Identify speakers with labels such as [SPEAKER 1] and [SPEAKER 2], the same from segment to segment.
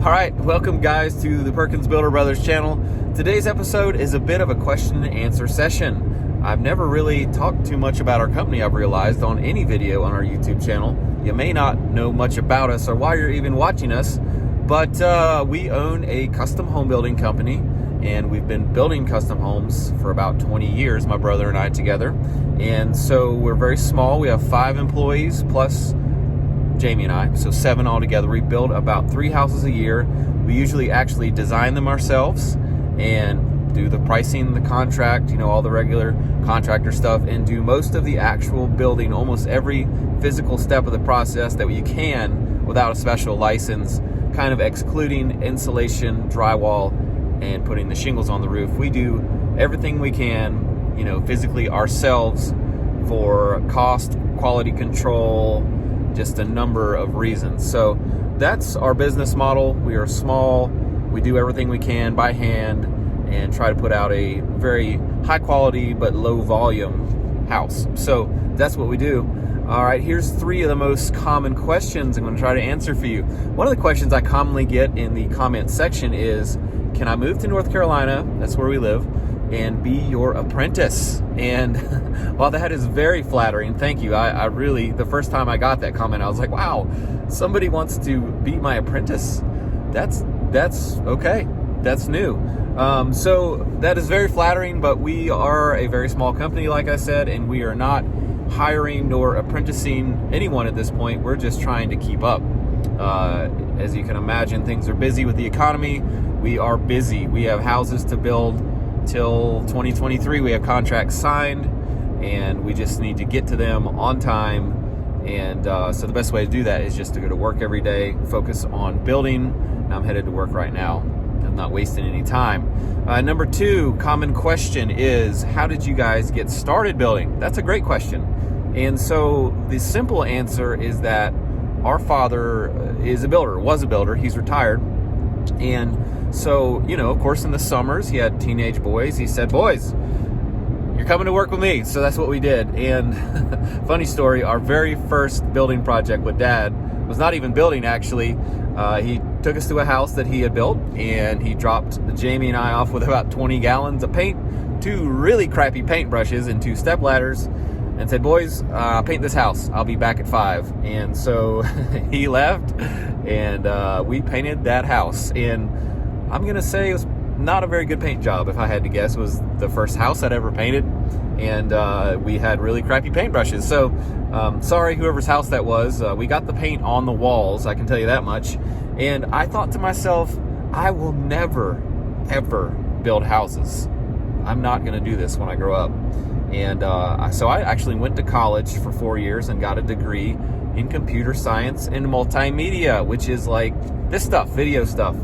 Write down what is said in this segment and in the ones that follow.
[SPEAKER 1] All right, welcome guys to the Perkins Builder Brothers channel. Today's episode is a bit of a question and answer session. I've never really talked too much about our company, I've realized, on any video on our YouTube channel. You may not know much about us or why you're even watching us, but we own a custom home building company, and we've been building custom homes for about 20 years, my brother and I together. And so we're very small. We have 5 employees plus Jamie and I, so 7 altogether. We build about 3 houses a year. We usually actually design them ourselves and do the pricing, the contract, all the regular contractor stuff, and do most of the actual building, almost every physical step of the process that you can without a special license, kind of excluding insulation, drywall, and putting the shingles on the roof. We do everything we can, physically ourselves for cost, quality control, just a number of reasons. So that's our business model. We are small. We do everything we can by hand and try to put out a very high quality but low volume house. So that's what we do. All right, here's 3 of the most common questions I'm going to try to answer for you. One of the questions I commonly get in the comment section is, can I move to North Carolina, that's where we live, and be your apprentice? And while that is very flattering, thank you. I really, the first time I got that comment, I was like, wow, somebody wants to be my apprentice. That's okay. That's new. So that is very flattering, but we are a very small company, like I said, and we are not hiring nor apprenticing anyone at this point. We're just trying to keep up. As you can imagine, things are busy with the economy. We are busy. We have houses to build till 2023. We have contracts signed, and we just need to get to them on time. And so the best way to do that is just to go to work every day, focus on building. And I'm headed to work right now. I'm not wasting any time. Number 2 common question is, how did you guys get started building? That's a great question. And so the simple answer is that our father was a builder. He's retired. And so, of course, in the summers, he had teenage boys. He said, boys, you're coming to work with me. So that's what we did. And funny story, our very first building project with Dad was not even building, actually. He took us to a house that he had built, and he dropped Jamie and I off with about 20 gallons of paint, 2 really crappy paint brushes, and 2 step ladders, and said, boys, paint this house. I'll be back at 5. And so he left, and we painted that house. And I'm going to say it was not a very good paint job, if I had to guess. It was the first house I'd ever painted, and we had really crappy paint brushes. So sorry, whoever's house that was. We got the paint on the walls, I can tell you that much. And I thought to myself, I will never, ever build houses. I'm not going to do this when I grow up. And so I actually went to college for 4 years and got a degree in computer science and multimedia, which is like this stuff, video stuff.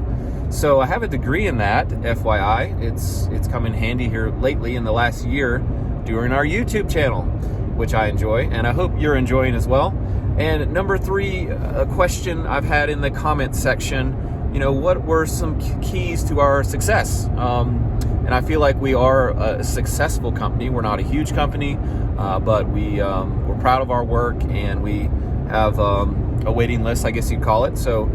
[SPEAKER 1] So I have a degree in that, FYI. It's come in handy here lately in the last year during our YouTube channel, which I enjoy, and I hope you're enjoying as well. And number 3, a question I've had in the comment section, what were some keys to our success? And I feel like we are a successful company. We're not a huge company, but we're proud of our work, and we have a waiting list, I guess you'd call it. So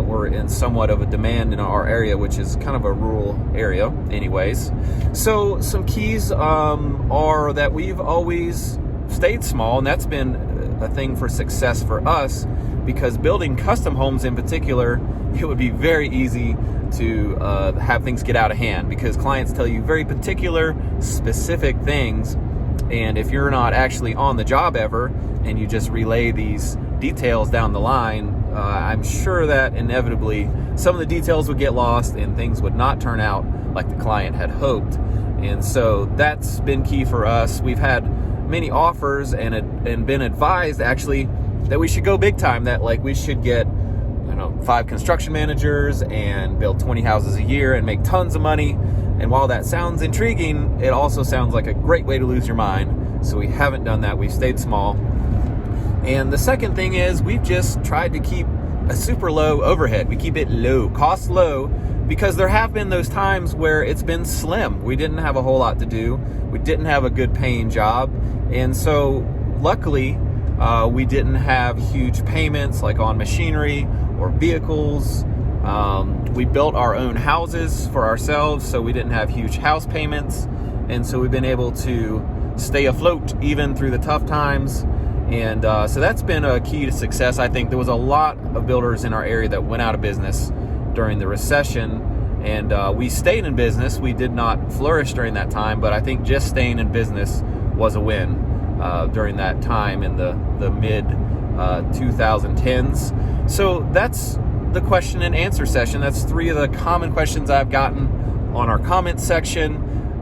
[SPEAKER 1] we're in somewhat of a demand in our area, which is kind of a rural area anyways. So some keys are that we've always stayed small, and that's been a thing for success for us, because building custom homes in particular, it would be very easy to have things get out of hand, because clients tell you very particular, specific things, and if you're not actually on the job ever and you just relay these details down the line, I'm sure that inevitably some of the details would get lost and things would not turn out like the client had hoped. And so that's been key for us. We've had many offers and been advised actually that we should go big time, that like we should get 5 construction managers and build 20 houses a year and make tons of money. And while that sounds intriguing, it also sounds like a great way to lose your mind. So we haven't done that. We've stayed small. And the second thing is, we've just tried to keep a super low overhead. We keep it low, cost low, because there have been those times where it's been slim. We didn't have a whole lot to do. We didn't have a good paying job. And so luckily, we didn't have huge payments like on machinery or vehicles. We built our own houses for ourselves, so we didn't have huge house payments. And so we've been able to stay afloat even through the tough times. And so that's been a key to success. I think there was a lot of builders in our area that went out of business during the recession. And we stayed in business. We did not flourish during that time, but I think just staying in business was a win during that time in the mid 2010s. So that's the question and answer session. That's 3 of the common questions I've gotten on our comment section.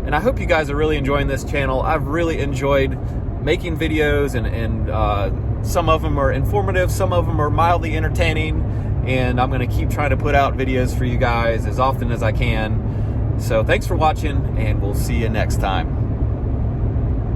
[SPEAKER 1] And I hope you guys are really enjoying this channel. I've really enjoyed making videos, and some of them are informative, some of them are mildly entertaining, and I'm going to keep trying to put out videos for you guys as often as I can. So thanks for watching, and we'll see you next time.